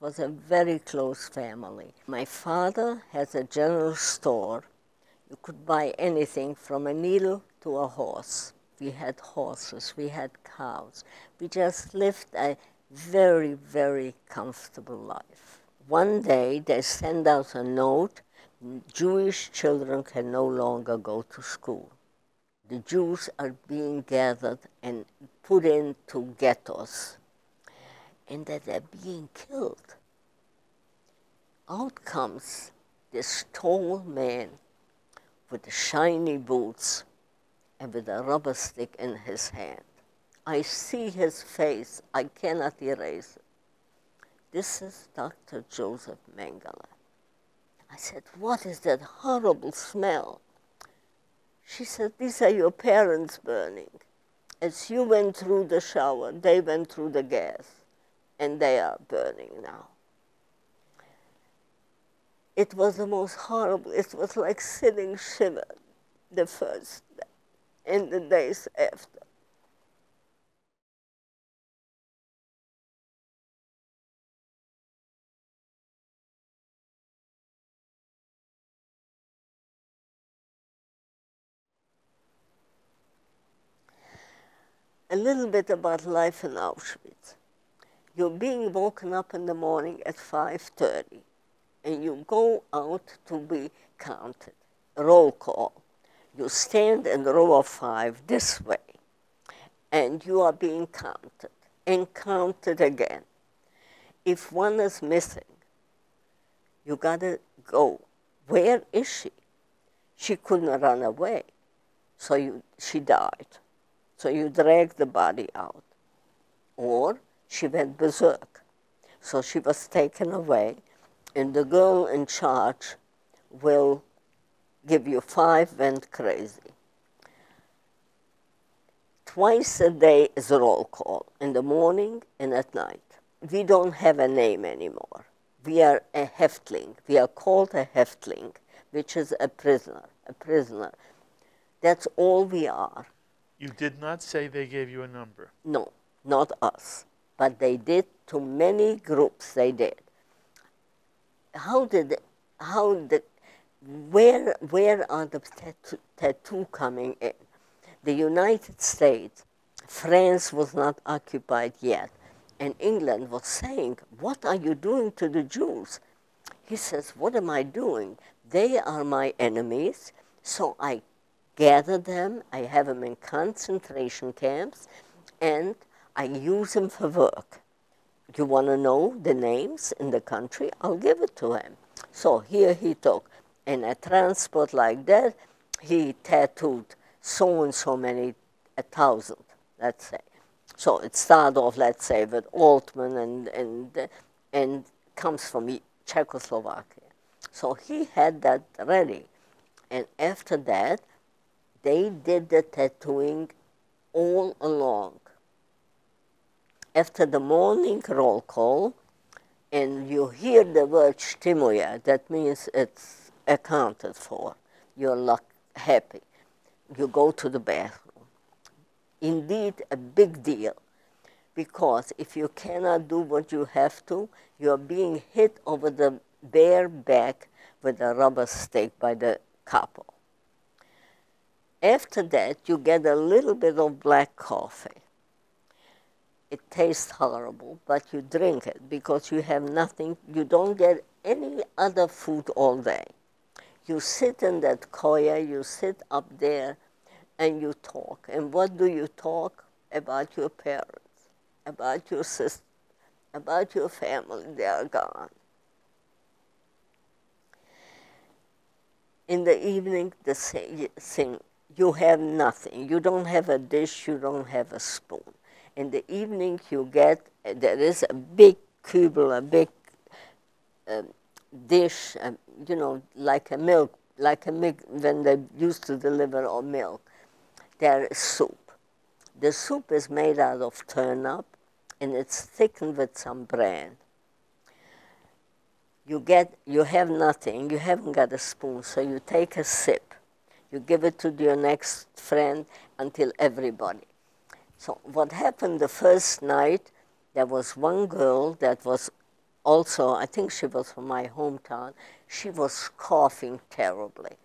was a very close family. My father has a general store. You could buy anything from a needle to a horse. We had horses, we had cows. We just lived a very, very comfortable life. One day they send out a note, Jewish children can no longer go to school. The Jews are being gathered and put into ghettos, and that they're being killed. Out comes this tall man with the shiny boots and with a rubber stick in his hand. I see his face, I cannot erase it. This is Dr. Joseph Mengele. I said, what is that horrible smell? She said, these are your parents burning. As you went through the shower, they went through the gas, and they are burning now. It was the most horrible, it was like sitting shiver the first day and the days after. A little bit about life in Auschwitz. You're being woken up in the morning at 5:30, and you go out to be counted. Roll call. You stand in row of 5 this way, and you are being counted, and counted again. If one is missing, you gotta go. Where is she? She couldn't run away, so she died. So you drag the body out. Or she went berserk. So she was taken away, and the girl in charge will give you 5 went crazy. Twice a day is a roll call, in the morning and at night. We don't have a name anymore. We are a Häftling. We are called a Häftling, which is a prisoner, a prisoner. That's all we are. You did not say they gave you a number. No, not us. But they did to many groups, they did. Where are the tattoo coming in? The United States, France was not occupied yet, and England was saying, what are you doing to the Jews? He says, what am I doing? They are my enemies, so I gather them, I have them in concentration camps, and I use them for work. You want to know the names in the country? I'll give it to him. So here he took, in a transport like that, he tattooed so and so many, 1,000, let's say. So it started off, let's say, with Altmann and comes from Czechoslovakia. So he had that ready. And after that, they did the tattooing all along. After the morning roll call, and you hear the word "stimuja," that means it's accounted for. You're happy. You go to the bathroom. Indeed, a big deal, because if you cannot do what you have to, you're being hit over the bare back with a rubber stick by the capo. After that, you get a little bit of black coffee. It tastes horrible, but you drink it because you have nothing. You don't get any other food all day. You sit in that koya, you sit up there, and you talk. And what do you talk? About your parents, about your sister, about your family. They are gone. In the evening, the same. You have nothing. You don't have a dish, you don't have a spoon. In the evening, you get, there is a big kugel, a big dish, you know, like a milk, when they used to deliver on milk. There is soup. The soup is made out of turnip, and it's thickened with some bran. You have nothing, you haven't got a spoon, so you take a sip. You give it to your next friend until everybody. So what happened the first night, there was one girl that was also, I think she was from my hometown, she was coughing terribly.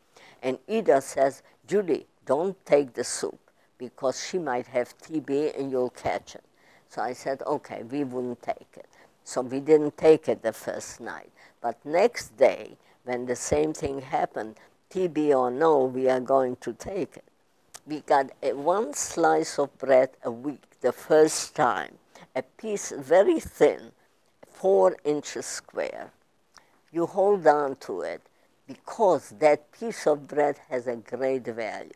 And Ida says, Judy, don't take the soup because she might have TB and you'll catch it. So I said, okay, we wouldn't take it. So we didn't take it the first night. But next day, when the same thing happened, TB or no, we are going to take it. We got one slice of bread a week the first time, a piece very thin, 4 inches square. You hold on to it because that piece of bread has a great value.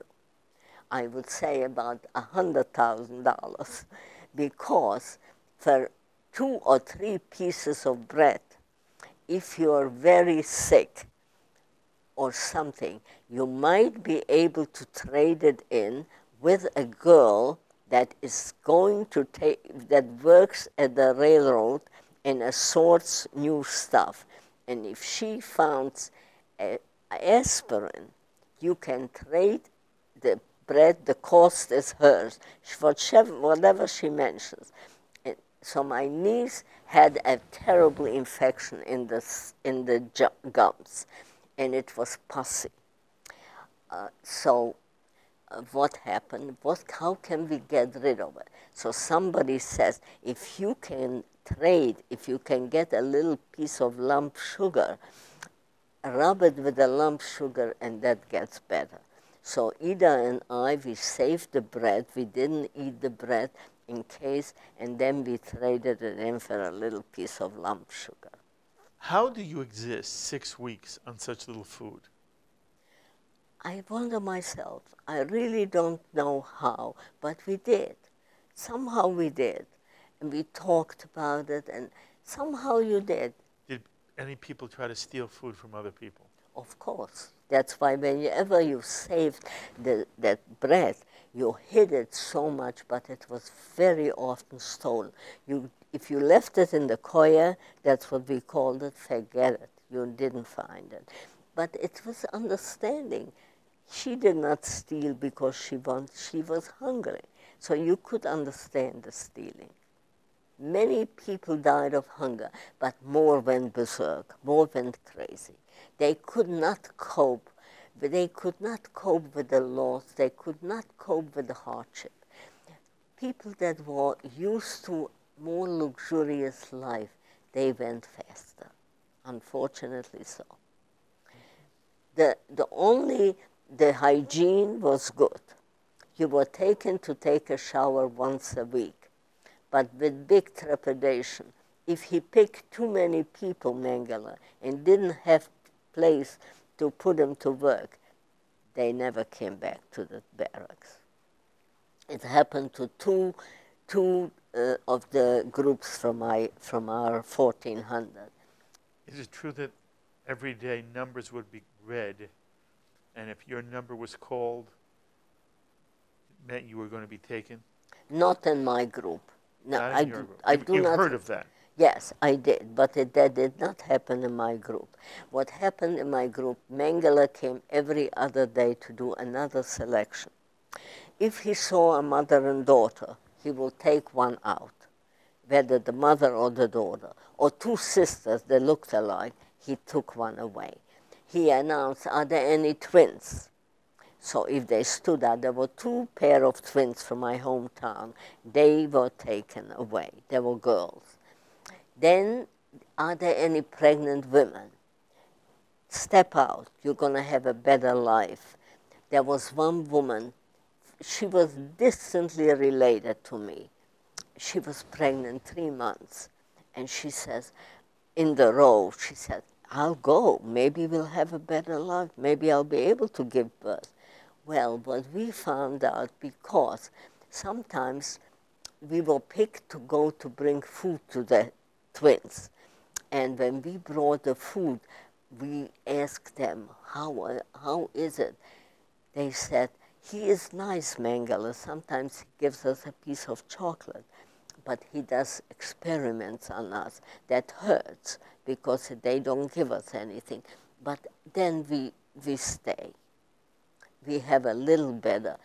I would say about $100,000 because for 2 or 3 pieces of bread, if you're very sick or something, you might be able to trade it in with a girl that is going to take, that works at the railroad and assorts new stuff. And if she found aspirin, you can trade the bread, the cost is hers, whatever she mentions. And so my niece had a terrible infection in the gums, and it was pussy. What happened? How can we get rid of it? So somebody says, if you can trade, if you can get a little piece of lump sugar, rub it with the lump sugar and that gets better. So Ida and I, we saved the bread. We didn't eat the bread in case, and then we traded it in for a little piece of lump sugar. How do you exist 6 weeks on such little food? I wonder myself. I really don't know how, but we did. Somehow we did. And we talked about it, and somehow you did. Did any people try to steal food from other people? Of course. That's why whenever you saved that bread, you hid it so much, but it was very often stolen. If you left it in the koya, that's what we called it, forget it. You didn't find it. But it was understanding. She did not steal because she was hungry. So you could understand the stealing. Many people died of hunger, but more went berserk, more went crazy. They could not cope. They could not cope with the loss. They could not cope with the hardship. People that were used to more luxurious life, they went faster, unfortunately so. The hygiene was good. You were taken to take a shower once a week, but with big trepidation. If he picked too many people, Mengele, and didn't have place to put them to work, they never came back to the barracks. It happened to two of the groups from our 1400. Is it true that every day numbers would be read, and if your number was called, it meant you were going to be taken? Not in my group. No, not in your group. I do You've not. Heard of that? Yes, I did, but that did not happen in my group. What happened in my group, Mengele came every other day to do another selection. If he saw a mother and daughter, he will take one out, whether the mother or the daughter, or 2 sisters that looked alike, he took one away. He announced, are there any twins? So if they stood out, there were 2 pair of twins from my hometown. They were taken away. They were girls. Then, are there any pregnant women? Step out. You're going to have a better life. There was one woman. She was distantly related to me. She was pregnant 3 months. And she says, in the row, she said, I'll go. Maybe we'll have a better life. Maybe I'll be able to give birth. Well, what we found out, because sometimes we were picked to go to bring food to the twins. And when we brought the food, we asked them, how is it? They said, he is nice, Mengele. Sometimes he gives us a piece of chocolate, but he does experiments on us. That hurts because they don't give us anything. But then we stay. We have a little better.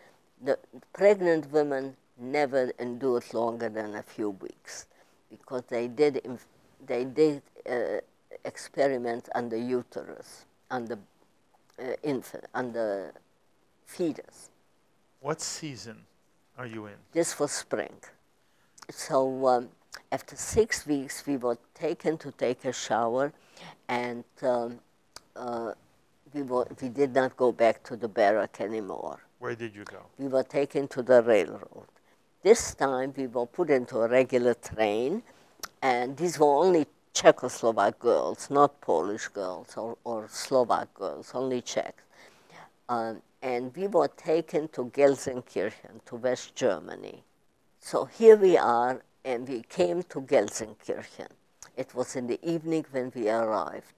The pregnant women never endured longer than a few weeks because they did experiment on the uterus, on the infant, on the fetus. What season are you in? This was spring. So after 6 weeks, we were taken to take a shower, and we did not go back to the barrack anymore. Where did you go? We were taken to the railroad. This time we were put into a regular train, and these were only Czechoslovak girls, not Polish girls or Slovak girls, only Czechs. And we were taken to Gelsenkirchen, to West Germany. So here we are, and we came to Gelsenkirchen. It was in the evening when we arrived.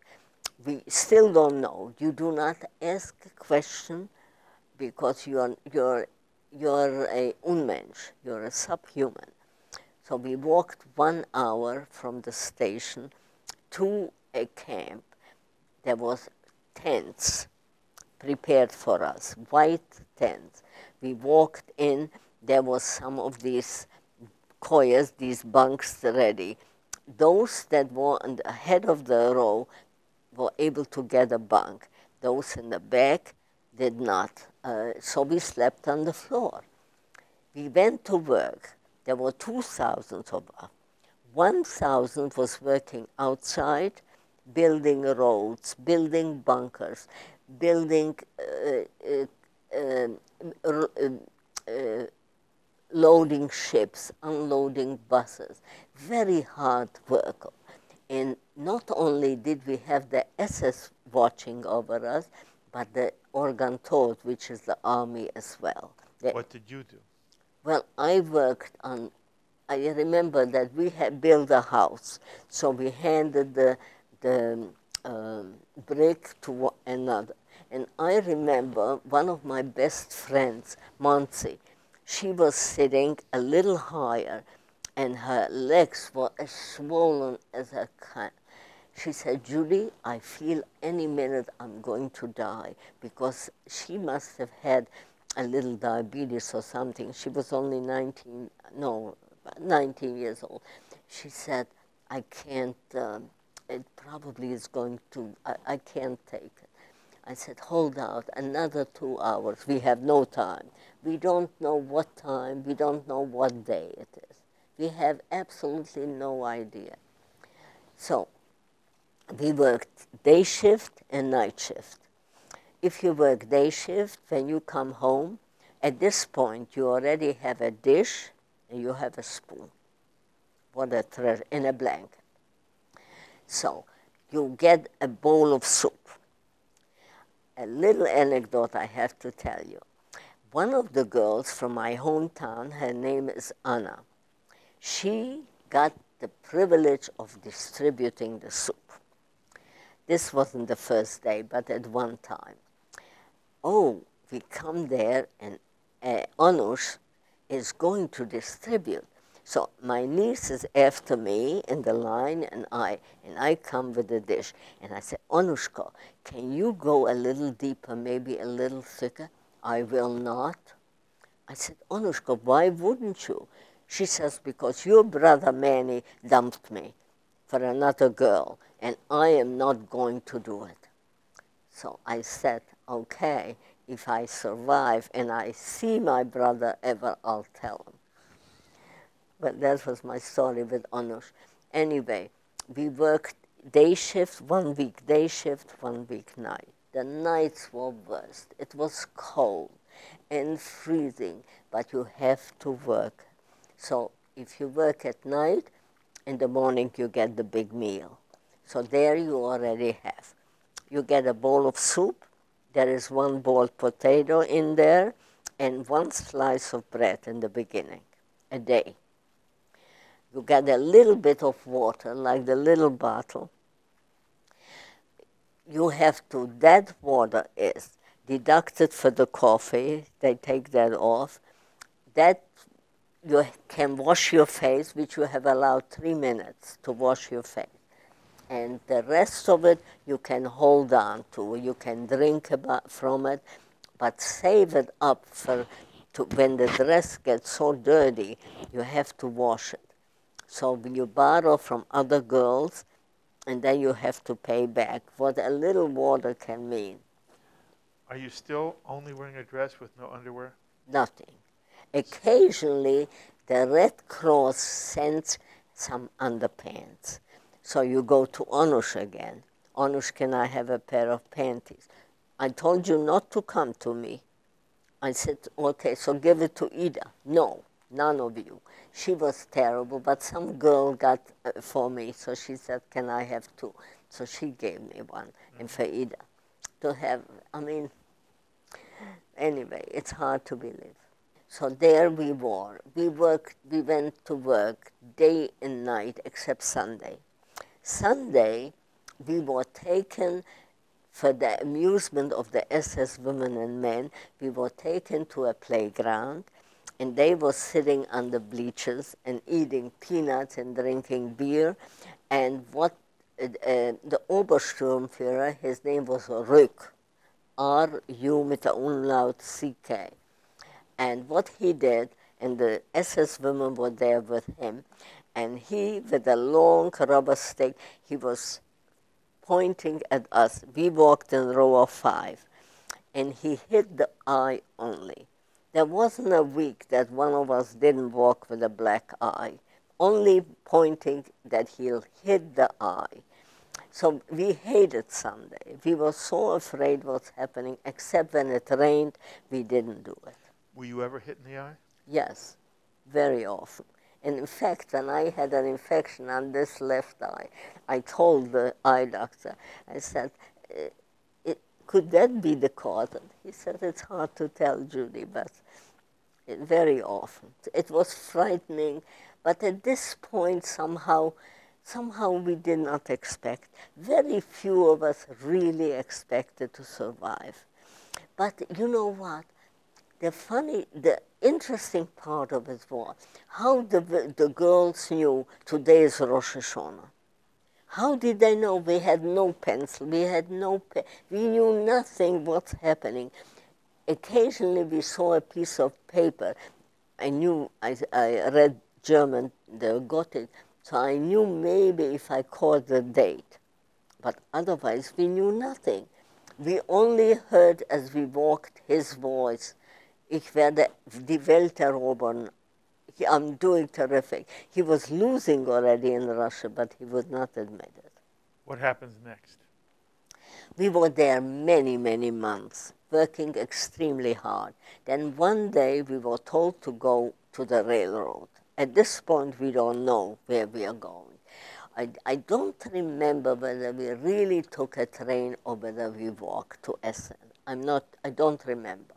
We still don't know. You do not ask a question because you're a Unmensch, you're a subhuman. So we walked 1 hour from the station to a camp. There was tents prepared for us, white tents. We walked in, there was some of these koyas, these bunks ready. Those that were on the head of the row were able to get a bunk. Those in the back did not. So we slept on the floor. We went to work. There were 2,000 of us. 1,000 was working outside, building roads, building bunkers, building, loading ships, unloading buses. Very hard work. And not only did we have the SS watching over us, but the Organ Tod, which is the army as well. What did you do? Well, I worked on, I remember that we had built a house, so we handed the brick to another. And I remember one of my best friends, Monsi, she was sitting a little higher, and her legs were as swollen as a cat. She said, "Judy, I feel any minute I'm going to die," because she must have had a little diabetes or something. She was only 19 years old. She said, "I can't, it probably is going to, I can't take it." I said, "Hold out another 2 hours. We have no time. We don't know what time. We don't know what day it is. We have absolutely no idea." So we worked day shift and night shift. If you work day shift, when you come home, at this point you already have a dish and you have a spoon. What a treasure, in a blanket. So you get a bowl of soup. A little anecdote I have to tell you. One of the girls from my hometown, her name is Anna. She got the privilege of distributing the soup. This wasn't the first day, but at one time. Oh, we come there, and Anush is going to distribute. So my niece is after me in the line, and I come with the dish. And I said, "Anushka, can you go a little deeper, maybe a little thicker?" "I will not." I said, "Anushka, why wouldn't you?" She says, "Because your brother Manny dumped me for another girl, and I am not going to do it." So I said, "Okay, if I survive and I see my brother ever, I'll tell him." But that was my story with Anush. Anyway, we worked day shift, 1 week day shift, 1 week night. The nights were worst. It was cold and freezing, but you have to work. So if you work at night, in the morning you get the big meal. So there you already have. You get a bowl of soup. There is 1 boiled potato in there and 1 slice of bread in the beginning, a day. You get a little bit of water, like the little bottle. You have to, that water is deducted for the coffee. They take that off. That you can wash your face, which you have allowed 3 minutes to wash your face. And the rest of it you can hold on to. You can drink from it, but save it up for when the dress gets so dirty, you have to wash it. So you borrow from other girls, and then you have to pay back what a little water can mean. Are you still only wearing a dress with no underwear? Nothing. Occasionally, the Red Cross sends some underpants. So you go to Anush again. Anush, can I have a pair of panties? I told you not to come to me. I said, okay, so give it to Ida. No, none of you. She was terrible, but some girl got for me, so she said, can I have two? So she gave me one, and for Ida to have, I mean, anyway, it's hard to believe. So there we were. We went to work day and night except Sunday. Sunday, we were taken for the amusement of the SS women and men. We were taken to a playground, and they were sitting on the bleachers and eating peanuts and drinking beer. And what the Obersturmführer, his name was Rück, R-U mit der Umlaut C-K. And what he did, and the SS women were there with him, and he, with a long rubber stick, he was pointing at us. We walked in row of 5, and he hit the eye only. There wasn't a week that one of us didn't walk with a black eye, only pointing that he'll hit the eye. So we hated Sunday. We were so afraid what's happening, except when it rained, we didn't do it. Were you ever hit in the eye? Yes, very often. And in fact, when I had an infection on this left eye, I told the eye doctor, I said, could that be the cause? And he said, it's hard to tell, Judy, but very often. It was frightening, but at this point, somehow we did not expect. Very few of us really expected to survive. But you know what? The interesting part of it was how the girls knew today is Rosh Hashanah. How did they know? We had no pencil, we had no pen, we knew nothing what's happening. Occasionally we saw a piece of paper. I knew, I read German, the Gothic, so I knew maybe if I called the date. But otherwise we knew nothing. We only heard as we walked his voice, Ich werde die Welt erobern. I'm doing terrific. He was losing already in Russia, but he would not admit it. What happens next? We were there many, many months, working extremely hard. Then one day we were told to go to the railroad. At this point, we don't know where we are going. I don't remember whether we really took a train or whether we walked to Essen. I don't remember.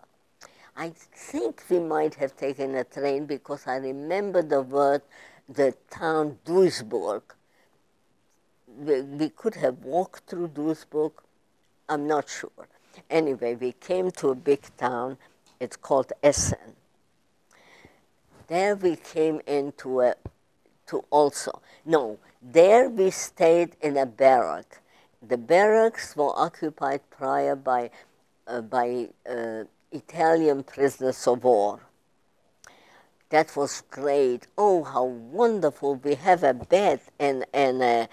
I think we might have taken a train because I remember the town Duisburg. We could have walked through Duisburg. I'm not sure. Anyway, we came to a big town. It's called Essen. There we came into there we stayed in a barrack. The barracks were occupied prior by Italian prisoners of war. That was great. Oh, how wonderful! We have a bed and a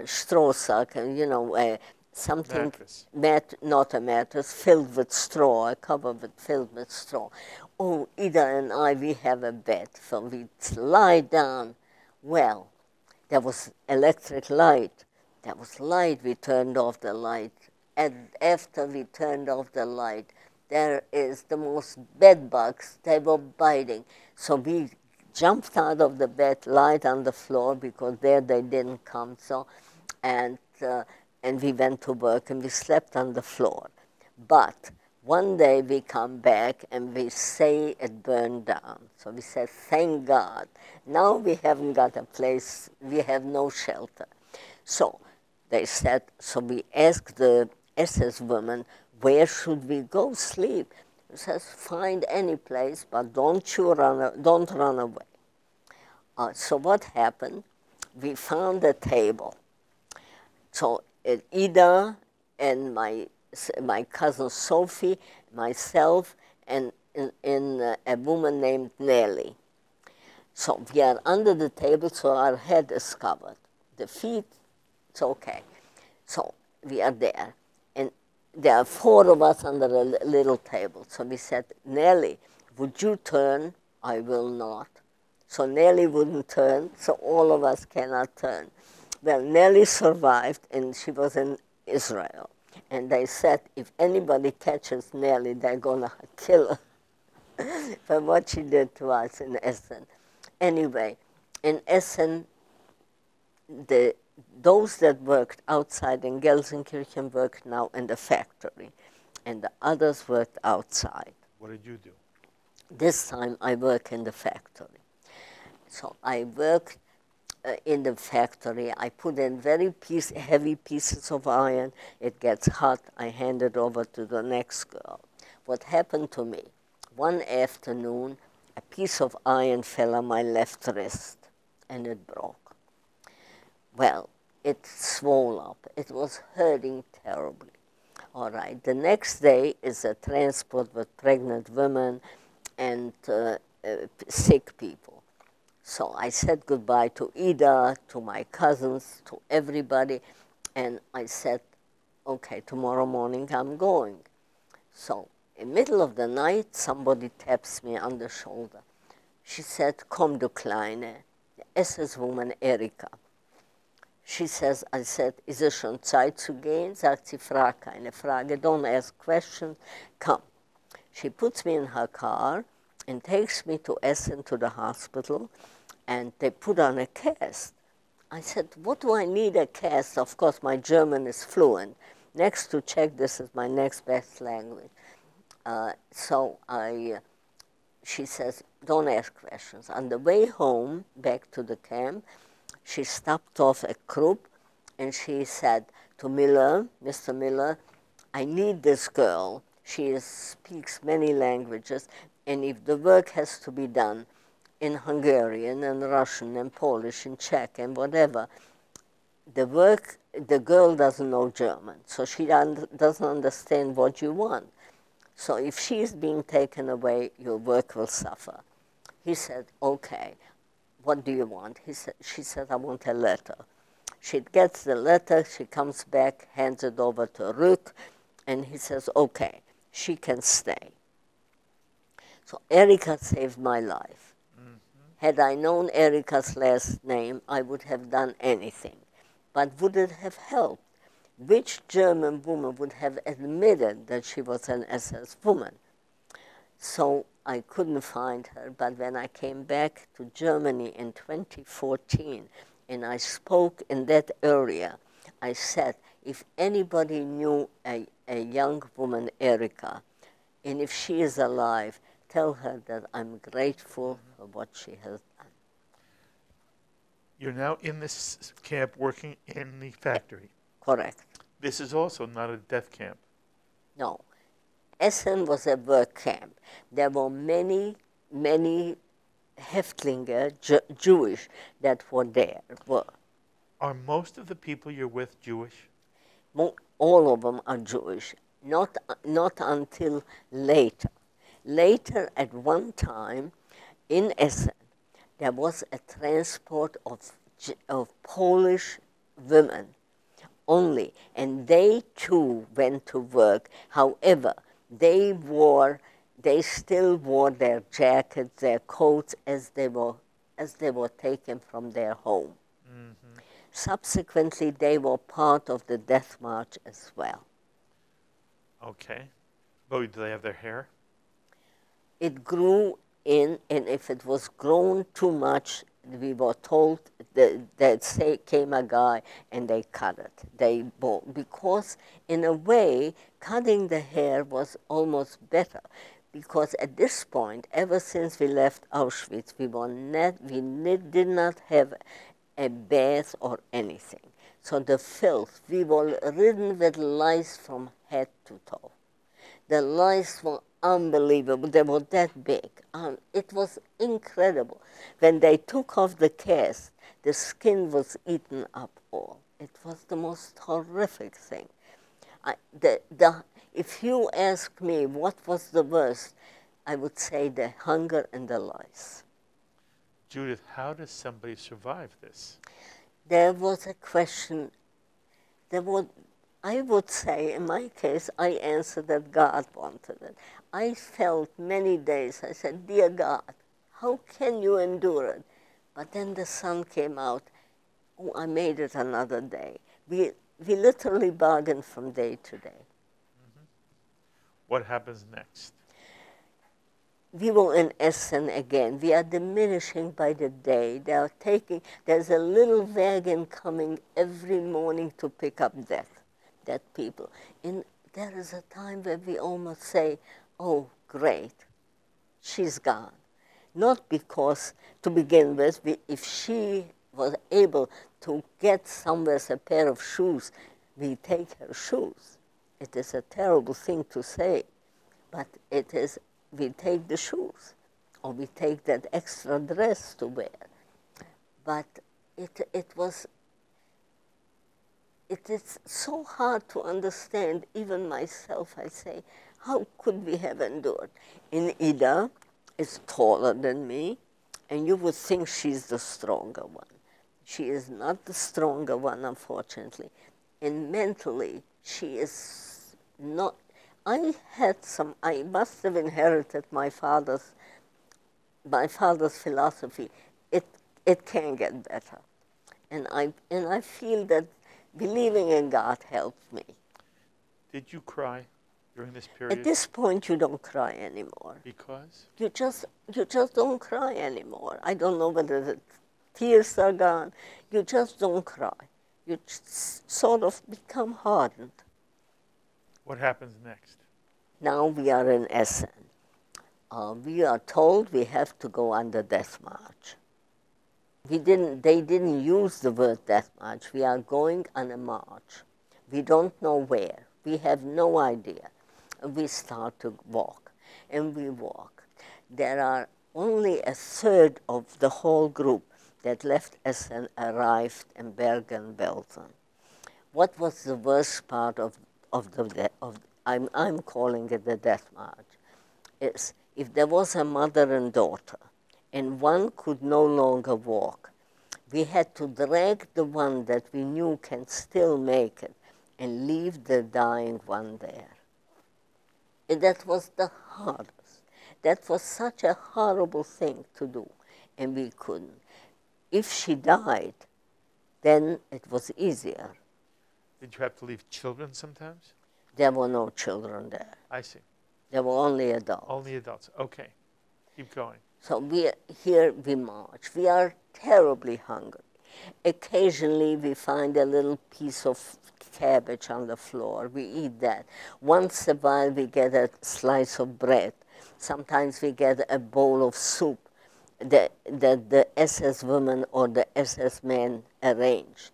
straw sack, you know, something mattress. Not a mattress, filled with straw, a cover filled with straw. Oh, Ida and I, we have a bed, so we lie down. Well, there was electric light. There was light. We turned off the light, and after we turned off the light, there is the most bed bugs. They were biting. So we jumped out of the bed, lied on the floor, because there they didn't come. So, and we went to work, and we slept on the floor. But one day we come back, and we say it burned down. So we said, thank God. Now we haven't got a place. We have no shelter. So they said, so we asked the SS woman, where should we go sleep? She says, find any place, but don't run away. So what happened? We found a table. So Ida and my cousin Sophie, myself, and a woman named Nelly. So we are under the table, so our head is covered. The feet It's okay. So we are there, and there are 4 of us under a little table. So we said, Nellie, would you turn? I will not. So Nellie wouldn't turn, so all of us cannot turn. Well, Nellie survived, and she was in Israel. And they said, if anybody catches Nellie, they're going to kill her for what she did to us in Essen. Anyway, in Essen, those that worked outside in Gelsenkirchen worked now in the factory, and the others worked outside. What did you do? This time I work in the factory. So I worked in the factory. I put in very heavy pieces of iron. It gets hot. I hand it over to the next girl. What happened to me? One afternoon, a piece of iron fell on my left wrist, and it broke. Well, it swelled up. It was hurting terribly. All right. The next day is a transport with pregnant women and sick people. So I said goodbye to Ida, to my cousins, to everybody, and I said, okay, tomorrow morning I'm going. So in the middle of the night, somebody taps me on the shoulder. She said, komm du Kleine, the SS woman Erika. She says, I said, ist es schon Zeit zu gehen? Sagt sie, frag keine Frage, don't ask questions, come. She puts me in her car and takes me to Essen to the hospital, and they put on a cast. I said, what do I need a cast? Of course, my German is fluent. Next to Czech, this is my next best language. She says, don't ask questions. On the way home, back to the camp, she stopped off a group, and she said to Miller, Mr. Miller, I need this girl. She speaks many languages, and if the work has to be done in Hungarian and Russian and Polish and Czech and whatever, the girl doesn't know German, so she doesn't understand what you want. So if she is being taken away, your work will suffer. He said, okay, what do you want? She said, I want a letter. She gets the letter, she comes back, hands it over to Rück, and he says, okay, she can stay. So Erika saved my life. Mm-hmm. Had I known Erika's last name, I would have done anything. But would it have helped? Which German woman would have admitted that she was an SS woman? So I couldn't find her, but when I came back to Germany in 2014, and I spoke in that area, I said, if anybody knew a young woman, Erika, and if she is alive, tell her that I'm grateful for what she has done. You're now in this camp working in the factory. Correct. This is also not a death camp. No. Essen was a work camp. There were many, many Häftlinge, Jewish, that were there. Are most of the people you're with Jewish? All of them are Jewish. Not until later. Later, at one time, in Essen, there was a transport of Polish women only, and they too went to work. However, they still wore their jackets, their coats as they were taken from their home. Mm-hmm. Subsequently, they were part of the death march as well. Okay. Oh, do they have their hair? It grew in, and if it was grown too much, we were told that came a guy and they cut it. Because in a way, cutting the hair was almost better. Because at this point, ever since we left Auschwitz, we did not have a bath or anything. So the filth, we were ridden with lice from head to toe. The lice were unbelievable. They were that big. It was incredible. When they took off the cast, the skin was eaten up all. It was the most horrific thing. If you ask me what was the worst, I would say the hunger and the lice. Judith, how does somebody survive this? There was a question I would say, in my case, I answered that God wanted it. I felt many days, I said, dear God, how can you endure it? But then the sun came out. Oh, I made it another day. We literally bargained from day to day. What happens next? We were in Essen again. We are diminishing by the day. There's a little wagon coming every morning to pick up dead people. And there is a time where we almost say, oh, great, she's gone. Not because, to begin with, if she was able to get somewhere a pair of shoes, we take her shoes. It is a terrible thing to say, but it is, we take the shoes, or we take that extra dress to wear. But it is so hard to understand, even myself, I say, how could we have endured? In Ida is taller than me, and you would think she's the stronger one. She is not the stronger one, unfortunately. And mentally, she is not. I must have inherited my father's philosophy. It can get better. And I feel that believing in God helped me. Did you cry during this period? At this point, you don't cry anymore. Because? You just don't cry anymore. I don't know whether the tears are gone. You just don't cry. You just sort of become hardened. What happens next? Now we are in Essen. We are told we have to go on the death march. They didn't use the word death march. We are going on a march. We don't know where. We have no idea. We start to walk, and we walk. There are only a third of the whole group that left Essen arrived in Bergen Belsen. What was the worst part I'm calling it the death march, is if there was a mother and daughter, and one could no longer walk, we had to drag the one that we knew can still make it and leave the dying one there. And that was the hardest. That was such a horrible thing to do, and we couldn't. If she died, then it was easier. Did you have to leave children sometimes? There were no children there. I see. There were only adults. Only adults. Okay. Keep going. So we march. We are terribly hungry. Occasionally we find a little piece of cabbage on the floor. We eat that. Once a while we get a slice of bread. Sometimes we get a bowl of soup that the SS woman or the SS man arranged.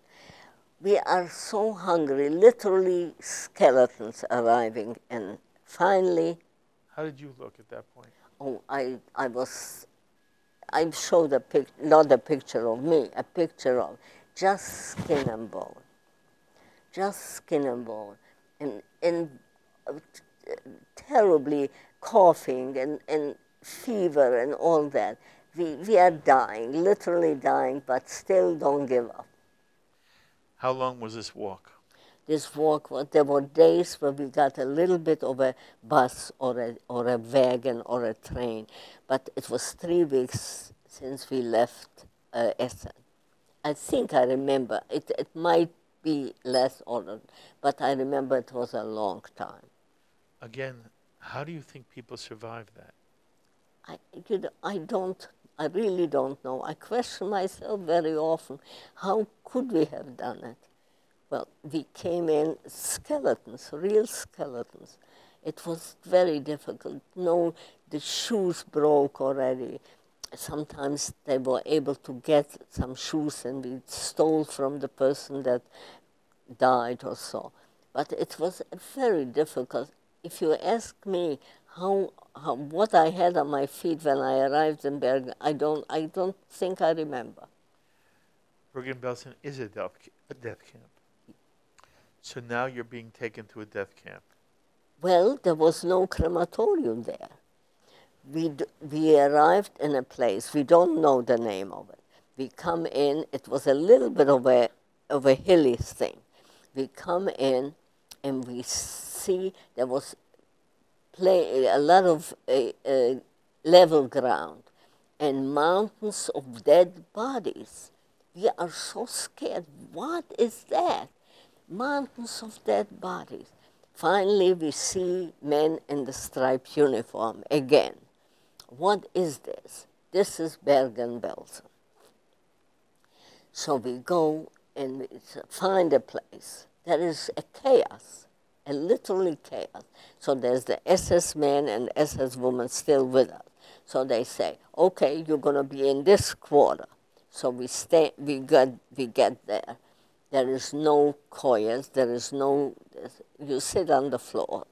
We are so hungry, literally skeletons arriving, and finally... How did you look at that point? Oh, I showed not a picture of me, a picture of just skin and bone. Just skin and bone. And terribly coughing and fever and all that. We are dying, literally dying, but still don't give up. How long was this walk? This walk, there were days where we got a little bit of a bus or a wagon or a train, but it was 3 weeks since we left Essen. I think I remember. It might be less ordered, but I remember it was a long time. Again, how do you think people survive that? I really don't know. I question myself very often. How could we have done it? Well, we came in skeletons, real skeletons. It was very difficult. No, the shoes broke already. Sometimes they were able to get some shoes and we stole from the person that died or so. But it was very difficult. If you ask me what I had on my feet when I arrived in Bergen, I don't think I remember. Bergen Belsen is a death camp. So now you're being taken to a death camp. Well, there was no crematorium there. We arrived in a place, we don't know the name of it. We come in, it was a little bit of a hilly thing. we come in and we see there was a lot of level ground and mountains of dead bodies. We are so scared. What is that? Mountains of dead bodies. Finally, we see men in the striped uniform again. What is this? This is Bergen Belsen. So we go and we find a place. There is a chaos, a literally chaos. So there's the SS man and SS woman still with us. So they say, okay, you're going to be in this quarter. So we get there. There is no koyas, there is no, you sit on the floor.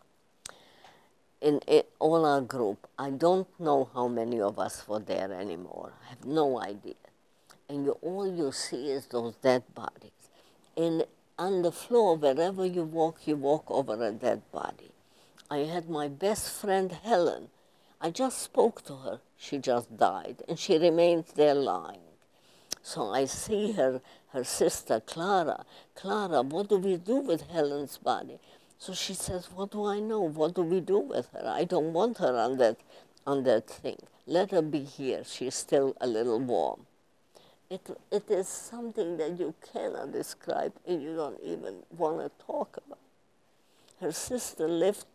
In all our group, I don't know how many of us were there anymore. I have no idea. And all you see is those dead bodies. And on the floor, wherever you walk over a dead body. I had my best friend, Helen. I just spoke to her. She just died, and she remains there lying. So I see her sister, Clara. Clara, what do we do with Helen's body? So she says, what do I know? What do we do with her? I don't want her on that thing. Let her be here. She's still a little warm. It is something that you cannot describe and you don't even want to talk about. Her sister lived,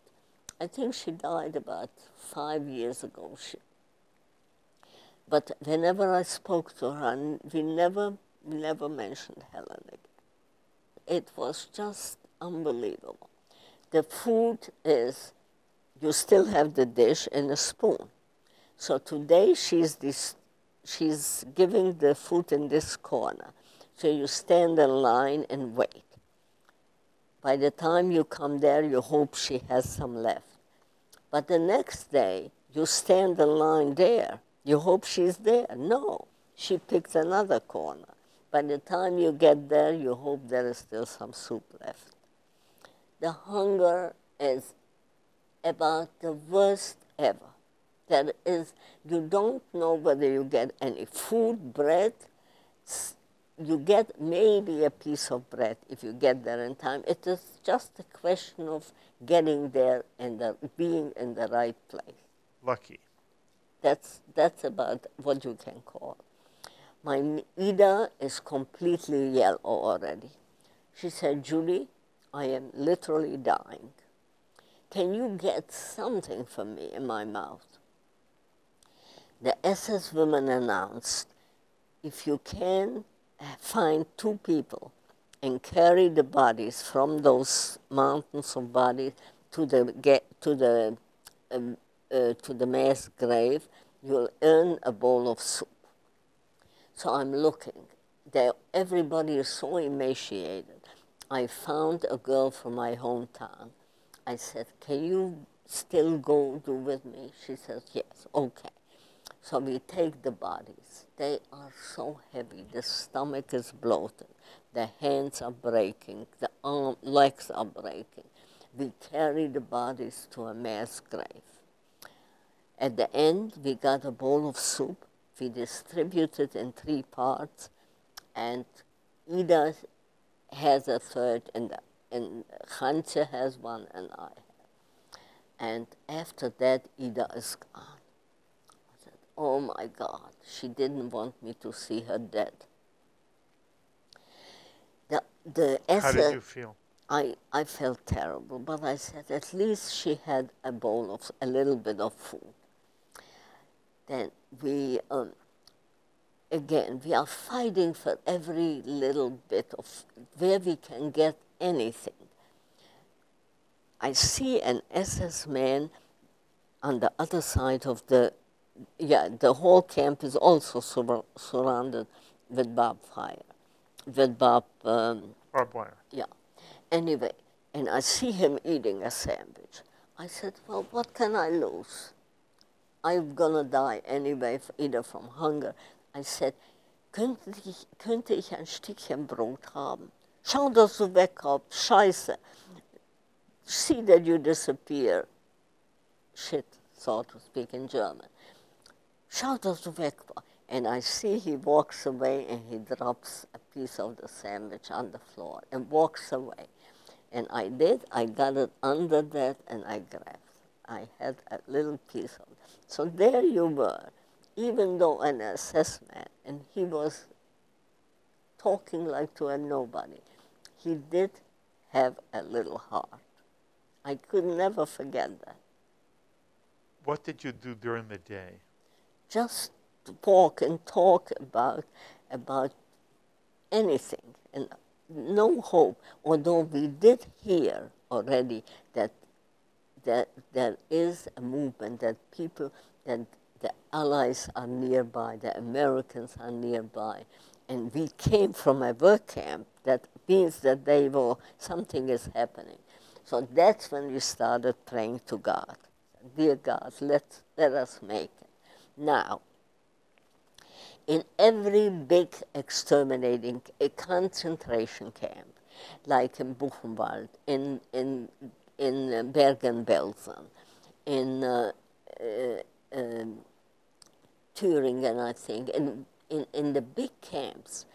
I think she died about 5 years ago. But whenever I spoke to her, we never mentioned Helen again. It was just unbelievable. The food is, you still have the dish and a spoon. So today she's giving the food in this corner. So you stand in line and wait. By the time you come there, you hope she has some left. But the next day, you stand in line there. You hope she's there. No, she picks another corner. By the time you get there, you hope there is still some soup left. The hunger is about the worst ever. There is, you don't know whether you get any food, bread. You get maybe a piece of bread if you get there in time. It is just a question of getting there and being in the right place. Lucky. That's about what you can call. My Ida is completely yellow already. She said, Julie, I am literally dying. Can you get something for me in my mouth? The SS woman announced, if you can find 2 people and carry the bodies from those mountains of bodies to the mass grave, you'll earn a bowl of soup. So I'm looking. Everybody is so emaciated. I found a girl from my hometown. I said, can you still go do with me? She says, yes, okay. So we take the bodies. They are so heavy. The stomach is bloated. The hands are breaking. The legs are breaking. We carry the bodies to a mass grave. At the end, we got a bowl of soup. We distributed in 3 parts, and Ida has a third, and Hantje has one, and I have. And after that, Ida is gone. I said, oh my God, she didn't want me to see her dead. How did you feel? I felt terrible, but I said, at least she had a bowl of, a little bit of food. Then we, again, we are fighting for every little bit of where we can get anything. I see an SS man on the other side of the whole camp is also surrounded with barbed wire. Yeah. Anyway, and I see him eating a sandwich. I said, well, what can I lose? I'm gonna die anyway, either from hunger. I said, könnte ich ein Stückchen Brot haben? Schau, dass du wegkommst, Scheiße. See that you disappear. Shit, so to speak in German. Schau, dass du wegkommst. And I see he walks away and he drops a piece of the sandwich on the floor and walks away. And I did. I got it under that, and I grabbed. I had a little piece of it. So there you were, even though an assessment, and he was talking like to a nobody. He did have a little heart. I could never forget that. What did you do during the day? Just to walk and talk about anything, and no hope. Although we did hear already that there is a movement, that people, that the Allies are nearby, the Americans are nearby, and we came from a work camp. That means that they were, something is happening. So that's when we started praying to God. Dear God, let us make it. Now, in every big exterminating a concentration camp, like in Buchenwald, in Bergen Belsen, in Thüringen, I think, in the big camps,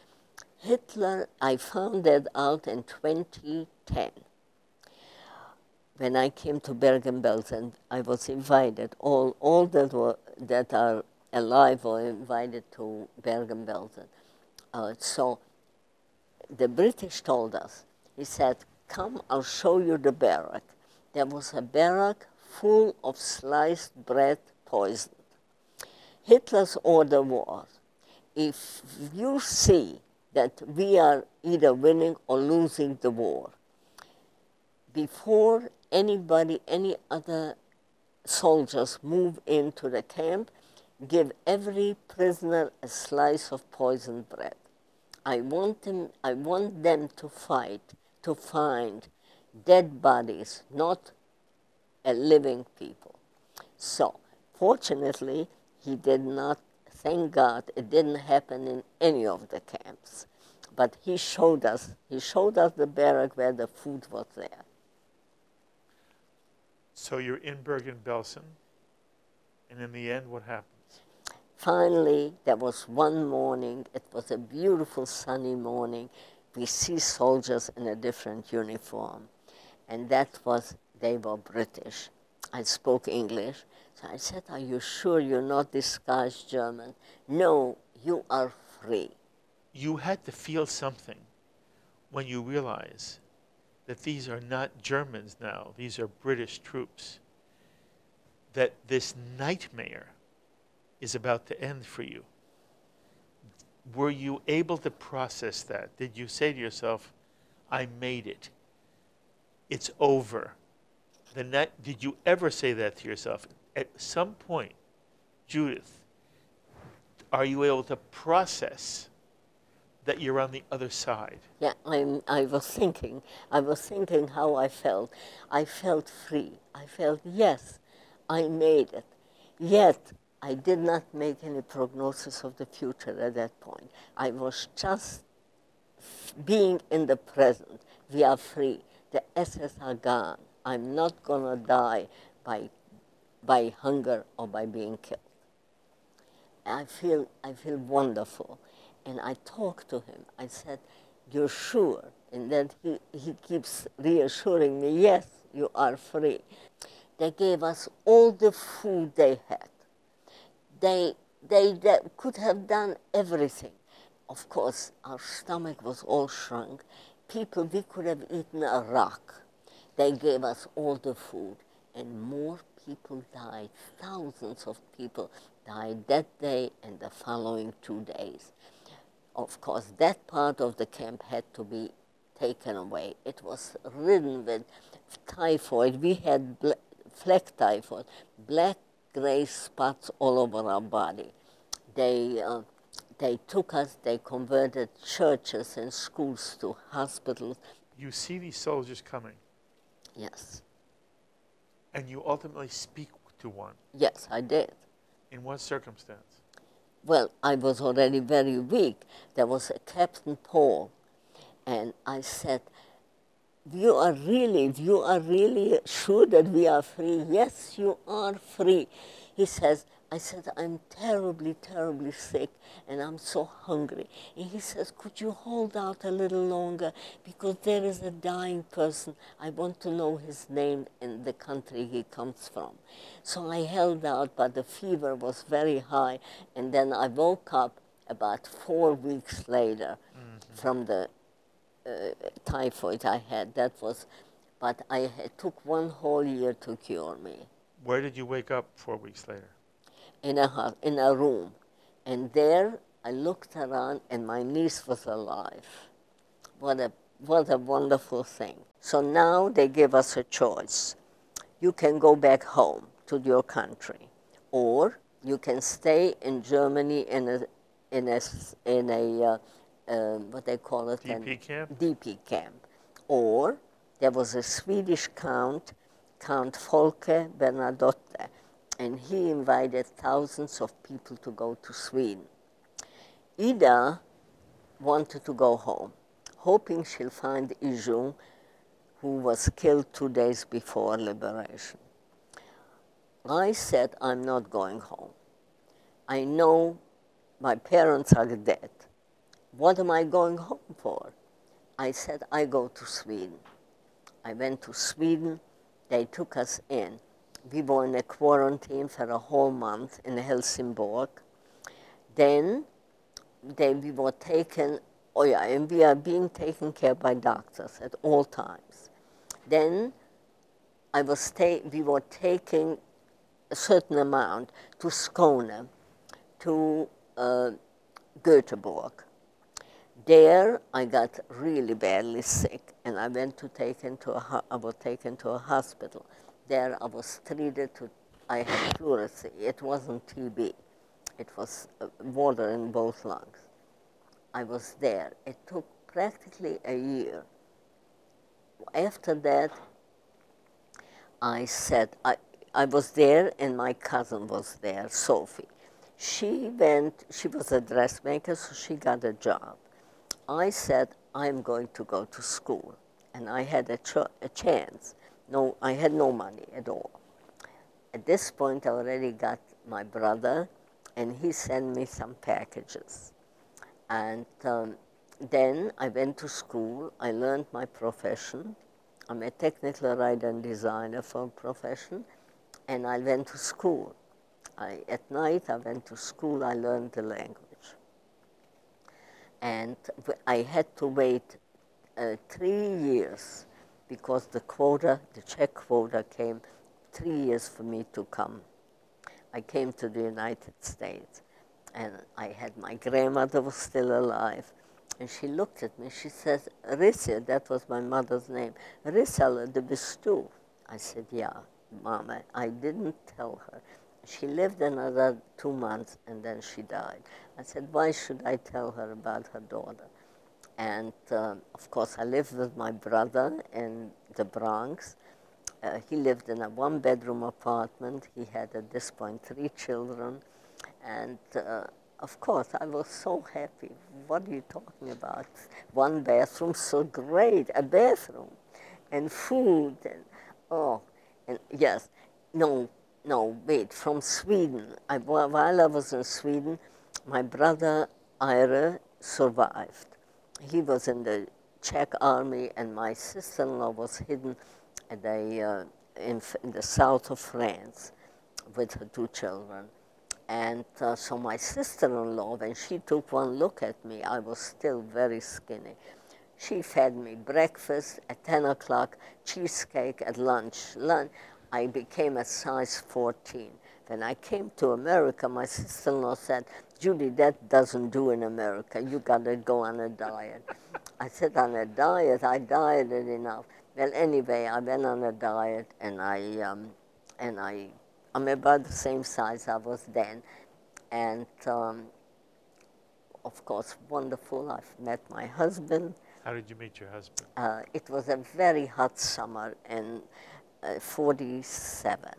Hitler, I found that out in 2010. When I came to Bergen Belsen, I was invited. All that are alive were invited to Bergen Belsen. So the British told us, he said, come, I'll show you the barrack. There was a barrack full of sliced bread poisoned. Hitler's order was, if you see that we are either winning or losing the war, before anybody, any other soldiers move into the camp, give every prisoner a slice of poisoned bread. I want them to fight, to find dead bodies, not a living people. So, fortunately, he did not, thank God, it didn't happen in any of the camps. But he showed us the barrack where the food was there. So you're in Bergen-Belsen, and in the end, what happens? Finally, there was one morning, it was a beautiful sunny morning, we see soldiers in a different uniform, and that was, they were British. I spoke English, so I said, are you sure you're not disguised German? No, you are free. You had to feel something when you realize that these are not Germans now, these are British troops, that this nightmare is about to end for you. Were you able to process that? Did you say to yourself, I made it, it's over? Did you ever say that to yourself? At some point, Judith, are you able to process that you're on the other side? Yeah, I was thinking how I felt. I felt free. I felt, yes, I made it. Yet, I did not make any prognosis of the future at that point. I was just being in the present. We are free. The SS are gone. I'm not going to die by hunger or by being killed. I feel wonderful. And I talked to him. I said, you're sure? And then he keeps reassuring me, yes, you are free. They gave us all the food they had. They could have done everything. Of course, our stomach was all shrunk. We could have eaten a rock. They gave us all the food, and more people died. Thousands of people died that day and the following 2 days. Of course, that part of the camp had to be taken away. It was ridden with typhoid. We had fleck typhoid, black gray spots all over our body. They took us, they converted churches and schools to hospitals. You see these soldiers coming. Yes. And you ultimately speak to one. Yes, I did. In what circumstance? Well, I was already very weak. There was a Captain Paul, and I said, you are really sure that we are free? Yes, you are free. He says, I said, I'm terribly, terribly sick, and I'm so hungry. And he says, could you hold out a little longer? Because there is a dying person. I want to know his name and the country he comes from. So I held out, but the fever was very high. And then I woke up about 4 weeks later from the typhoid I had. That was, but it took 1 whole year to cure me. Where did you wake up 4 weeks later? In a room, and there I looked around, and my niece was alive. What a wonderful thing. So now they give us a choice. You can go back home to your country, or you can stay in Germany in a what they call it, DP camp? DP camp. Or there was a Swedish Count Folke Bernadotte, and he invited thousands of people to go to Sweden. Ida wanted to go home, hoping she'll find Ijung, who was killed 2 days before liberation. I said, I'm not going home. I know my parents are dead. What am I going home for? I said, I go to Sweden. I went to Sweden. They took us in. We were in a quarantine for a whole month in Helsingborg. Then we were taken, and we are being taken care by doctors at all times. Then we were taking a certain amount to Skåne, to Göteborg. There I got really badly sick, and I was taken to a hospital. There I was treated I had pleurisy. It wasn't TB. It was water in both lungs. I was there. It took practically a year. After that, I said, I was there, and my cousin was there, Sophie. She was a dressmaker, so she got a job. I said, I'm going to go to school, and I had a chance. No, I had no money at all. At this point, I already got my brother, and he sent me some packages. And then I went to school. I learned my profession. I'm a technical writer and designer for profession, and I went to school. At night, I went to school. I learned the language. And I had to wait 3 years, because the Czech quota came 3 years for me to come. I came to the United States, and my grandmother was still alive, and she looked at me. She says, Rissa, that was my mother's name, Rissa, the Bestu. I said, yeah, Mama. I didn't tell her. She lived another 2 months, and then she died. I said, why should I tell her about her daughter? And of course, I lived with my brother in the Bronx. He lived in a 1-bedroom apartment. He had, at this point, 3 children. And of course, I was so happy. What are you talking about? 1 bathroom, so great, a bathroom, and food, and yes, no, wait, from Sweden. While I was in Sweden, my brother Ira survived. He was in the Czech army, and my sister-in-law was hidden at in the south of France with her 2 children. And so my sister-in-law, when she took one look at me, I was still very skinny. She fed me breakfast at 10 o'clock, cheesecake at lunch. I became a size 14. When I came to America, my sister-in-law said, Judy, that doesn't do in America. You got to go on a diet. I said, on a diet? I dieted enough. Well, anyway, I went on a diet, and I'm about the same size I was then. And of course, wonderful. I've met my husband. How did you meet your husband? It was a very hot summer in 47,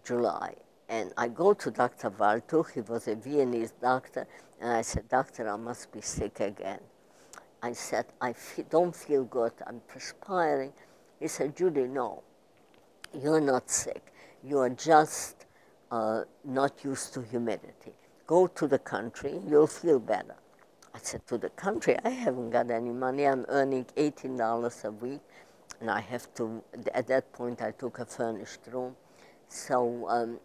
July. And I go to Dr. Waltuch. He was a Viennese doctor. And I said, Doctor, I must be sick again. I said, I don't feel good. I'm perspiring. He said, Judy, no, you're not sick. You're just not used to humidity. Go to the country, you'll feel better. I said, to the country? I haven't got any money. I'm earning $18 a week, and I have to, at that point, I took a furnished room. So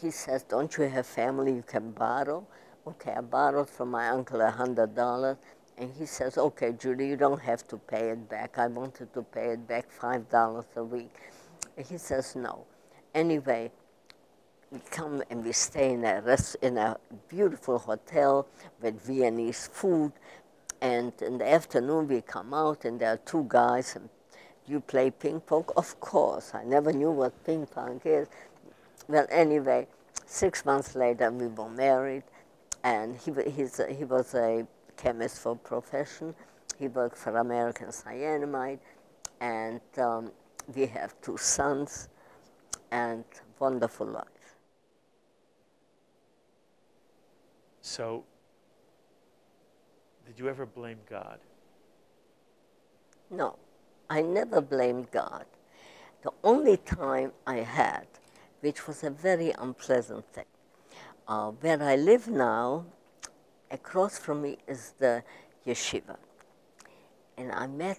he says, don't you have family you can borrow? Okay, I borrowed from my uncle $100, and he says, okay, Judy, you don't have to pay it back. I wanted to pay it back $5 a week. And he says, no. Anyway, we come and we stay in a beautiful hotel with Viennese food, and in the afternoon we come out and there are two guys, and you play ping pong? Of course, I never knew what ping pong is. Well, anyway, 6 months later we were married, and he was a chemist for profession. He worked for American Cyanamide, and we have 2 sons, and wonderful life. So, did you ever blame God? No, I never blamed God. The only time I had, which was a very unpleasant thing, where I live now, across from me is the yeshiva. And I met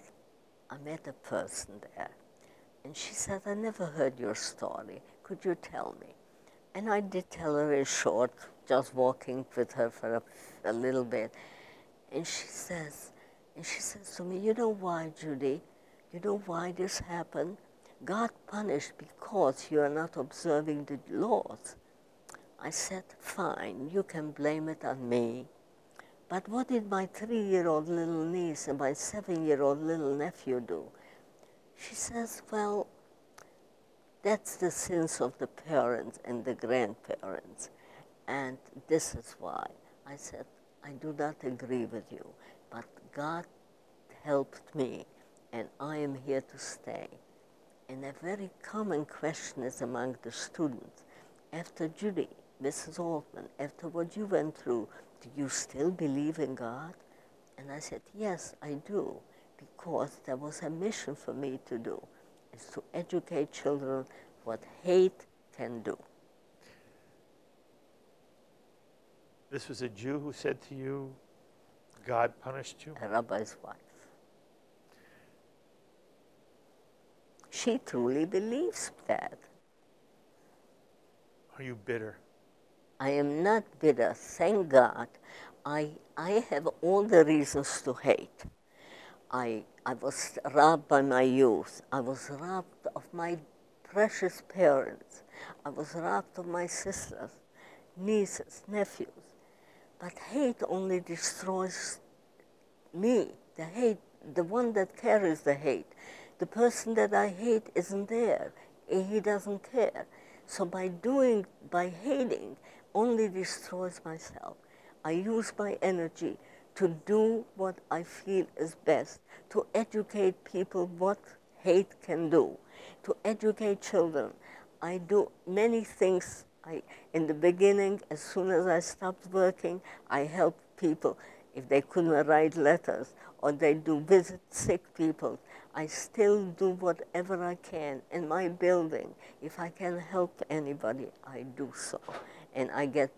a person there, and she said, I never heard your story. Could you tell me? And I did tell her in short, just walking with her for a little bit. And she says to me, you know why, Judy? You know why this happened? God punished because you are not observing the laws. I said, fine, you can blame it on me. But what did my 3-year-old little niece and my 7-year-old little nephew do? She says, well, that's the sins of the parents and the grandparents. And this is why. I said, I do not agree with you, but God helped me, and I am here to stay. And a very common question is among the students, after Judy, Mrs. Altmann, after what you went through, do you still believe in God? And I said, yes, I do, because there was a mission for me to do. It's to educate children what hate can do. This was a Jew who said to you, God punished you? A rabbi's wife. She truly believes that. Are you bitter? I am not bitter, thank God. I have all the reasons to hate. I was robbed by my youth. I was robbed of my precious parents. I was robbed of my sisters, nieces, nephews. But hate only destroys me. The hate, the one that carries the hate. The person that I hate isn't there. He doesn't care. So by hating, only destroys myself. I use my energy to do what I feel is best, to educate people what hate can do, to educate children. I do many things. In the beginning, as soon as I stopped working, I helped people. If they couldn't write letters or they do visit sick people, I still do whatever I can in my building. If I can help anybody, I do so. And I get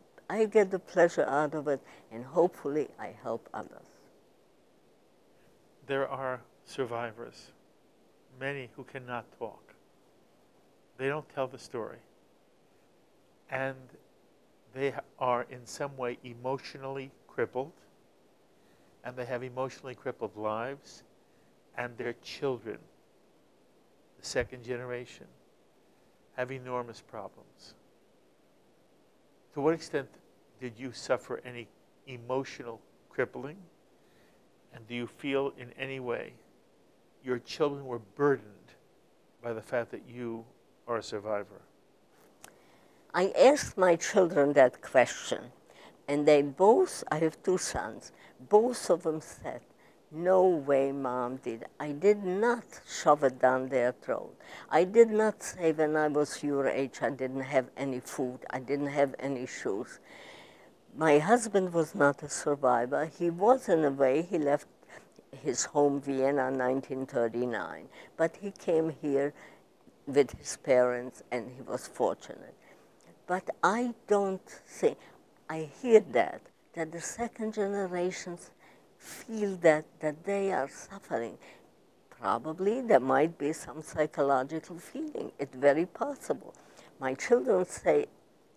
the pleasure out of it, and hopefully I help others. There are survivors, many who cannot talk. They don't tell the story. And they are in some way emotionally crippled, and they have emotionally crippled lives, and their children, the second generation, have enormous problems. To what extent did you suffer any emotional crippling? And do you feel in any way your children were burdened by the fact that you are a survivor? I asked my children that question, and they both, I have 2 sons, both of them said, no way, Mom did. I did not shove it down their throat. I did not say when I was your age I didn't have any food, I didn't have any shoes. My husband was not a survivor. He was in a way. He left his home, Vienna, in 1939. But he came here with his parents, and he was fortunate. But I don't think, I hear that the second generations feel that they are suffering. Probably there might be some psychological feeling. It's very possible. My children say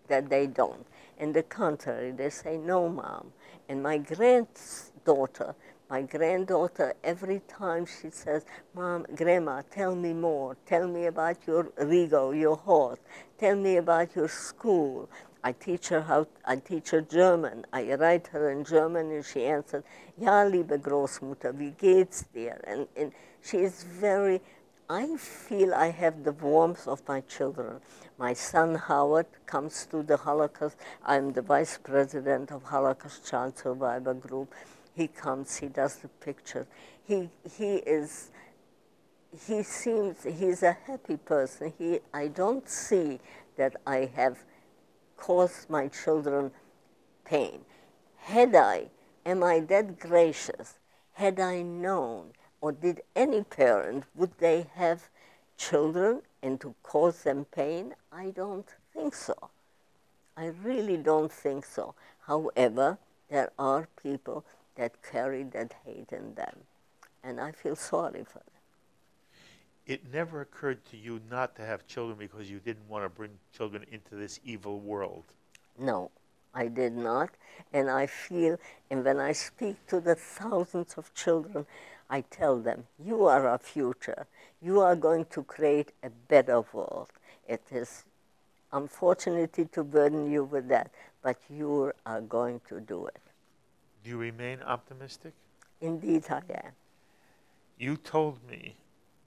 that they don't. On the contrary, they say, no, Mom. And my granddaughter, every time she says, Mom, Grandma, tell me more. Tell me about your Rigo, your horse. Tell me about your school. I teach her German. I write her in German, and she answered, Ja, liebe Großmutter, wie geht's dir? And she is very, I feel I have the warmth of my children. My son Howard comes to the Holocaust. I'm the vice president of Holocaust Child Survivor Group. He comes, he does the pictures. He's a happy person. I don't see that I have caused my children pain. Am I that gracious? Had I known, or did any parent, would they have children and to cause them pain? I don't think so. I really don't think so. However, there are people that carry that hate in them, and I feel sorry for them. It never occurred to you not to have children because you didn't want to bring children into this evil world? No, I did not, and I feel, and when I speak to the thousands of children, I tell them, you are our future. You are going to create a better world. It is unfortunately to burden you with that, but you are going to do it. Do you remain optimistic? Indeed, I am. You told me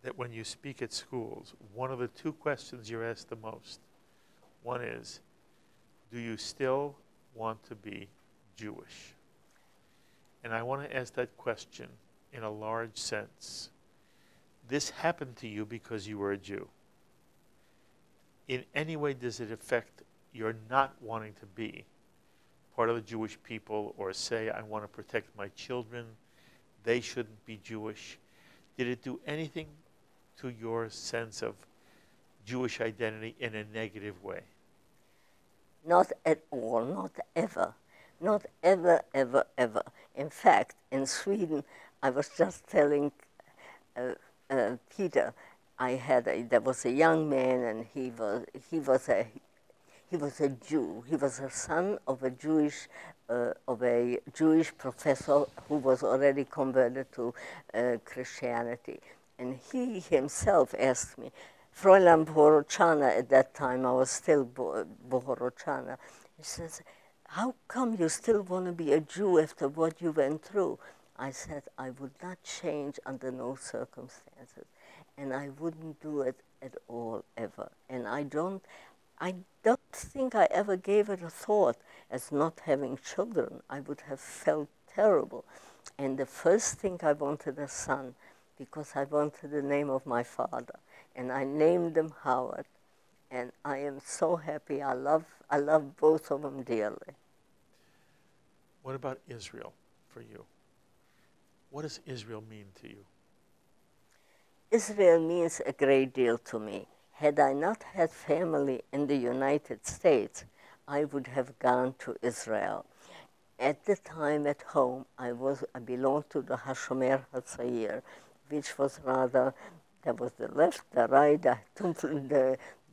that when you speak at schools, one of the two questions you're asked the most, one is, do you still want to be Jewish? And I want to ask that question in a large sense. This happened to you because you were a Jew. In any way does it affect your not wanting to be part of the Jewish people, or say, I want to protect my children, they shouldn't be Jewish? Did it do anything to your sense of Jewish identity in a negative way? Not at all, not ever. Not ever, ever, ever. In fact, in Sweden, I was just telling Peter, there was a young man, and he was a Jew. He was a son of a Jewish professor who was already converted to Christianity. And he himself asked me, Fräulein Bohorochana, at that time I was still Bohorochana, he says, how come you still want to be a Jew after what you went through? I said, I would not change under no circumstances, and I wouldn't do it at all, ever. And I don't think I ever gave it a thought as not having children. I would have felt terrible. And the first thing I wanted a son, because I wanted the name of my father. And I named him Howard. And I am so happy. I love both of them dearly. What about Israel for you? What does Israel mean to you? Israel means a great deal to me. Had I not had family in the United States, I would have gone to Israel. At the time at home, I belonged to the Hashomer HaTzair, which was rather, there was the left, the right, the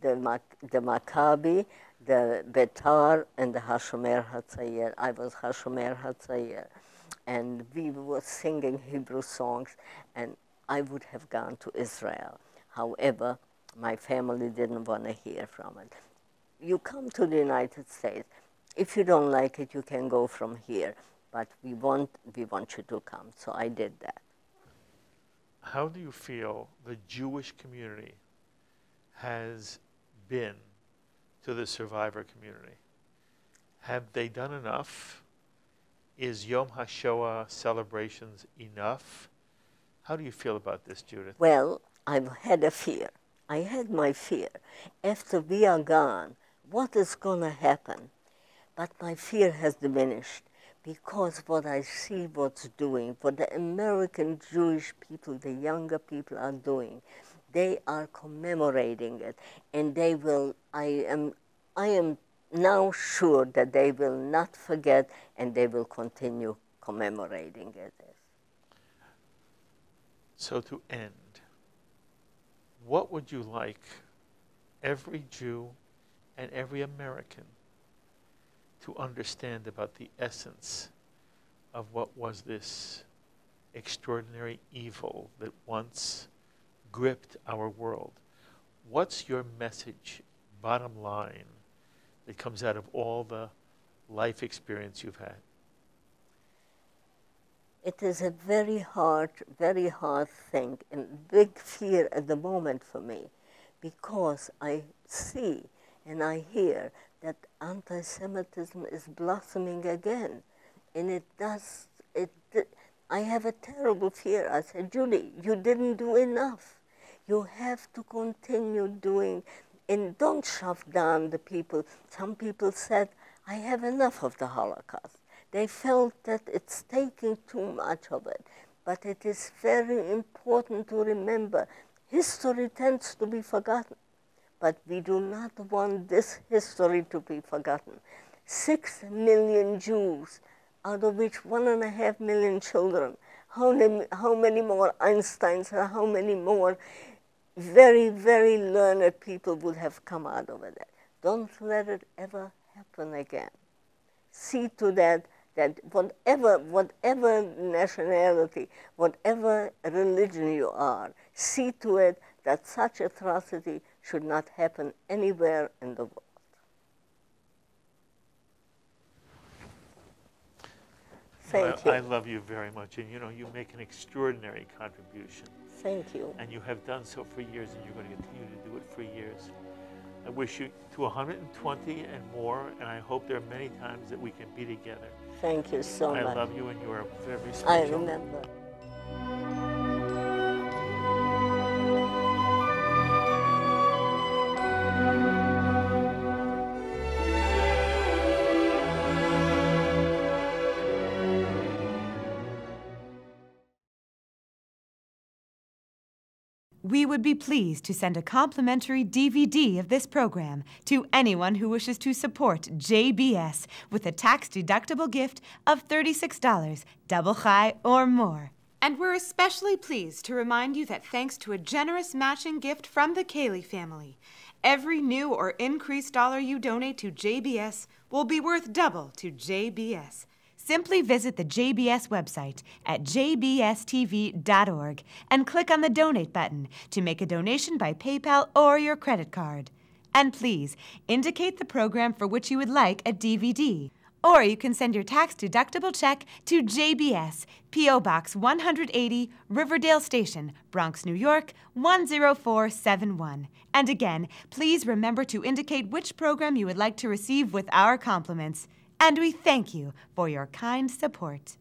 Maccabi, the Betar, and the Hashomer HaTzair. I was Hashomer HaTzair. And we were singing Hebrew songs, and I would have gone to Israel. However, my family didn't want to hear from it. You come to the United States. If you don't like it, you can go from here. But we want you to come. So I did that. How do you feel the Jewish community has been to the survivor community? Have they done enough? Is Yom HaShoah celebrations enough? How do you feel about this, Judith? Well, I've had a fear. I had my fear. After we are gone, what is going to happen? But my fear has diminished, because what I see what's doing, what the American Jewish people, the younger people are doing, they are commemorating it, and they will, I am now sure that they will not forget and they will continue commemorating it. So to end, what would you like every Jew and every American to understand about the essence of what was this extraordinary evil that once gripped our world? What's your message, bottom line, that comes out of all the life experience you've had? It is a very hard thing and big fear at the moment for me, because I see and I hear that anti-Semitism is blossoming again. And I have a terrible fear. I said, Julie, you didn't do enough. You have to continue doing, and don't shove down the people. Some people said, I have enough of the Holocaust. They felt that it's taking too much of it. But it is very important to remember, history tends to be forgotten. But we do not want this history to be forgotten. 6 million Jews, out of which 1.5 million children. How many more Einsteins or how many more very, very learned people would have come out of it? Don't let it ever happen again. See to that whatever nationality, whatever religion you are, see to it that such atrocity should not happen anywhere in the world. Thank you. I love you very much, and you know, you make an extraordinary contribution. Thank you. And you have done so for years, and you're going to continue to do it for years. I wish you to 120 and more, and I hope there are many times that we can be together. Thank you so much. I love you, and you are very special. I remember. We would be pleased to send a complimentary DVD of this program to anyone who wishes to support JBS with a tax-deductible gift of $36, double chai or more. And we're especially pleased to remind you that thanks to a generous matching gift from the Cayley family, every new or increased dollar you donate to JBS will be worth double to JBS. Simply visit the JBS website at jbstv.org and click on the Donate button to make a donation by PayPal or your credit card. And please, indicate the program for which you would like a DVD. Or you can send your tax-deductible check to JBS, P.O. Box 180, Riverdale Station, Bronx, New York, 10471. And again, please remember to indicate which program you would like to receive with our compliments. And we thank you for your kind support.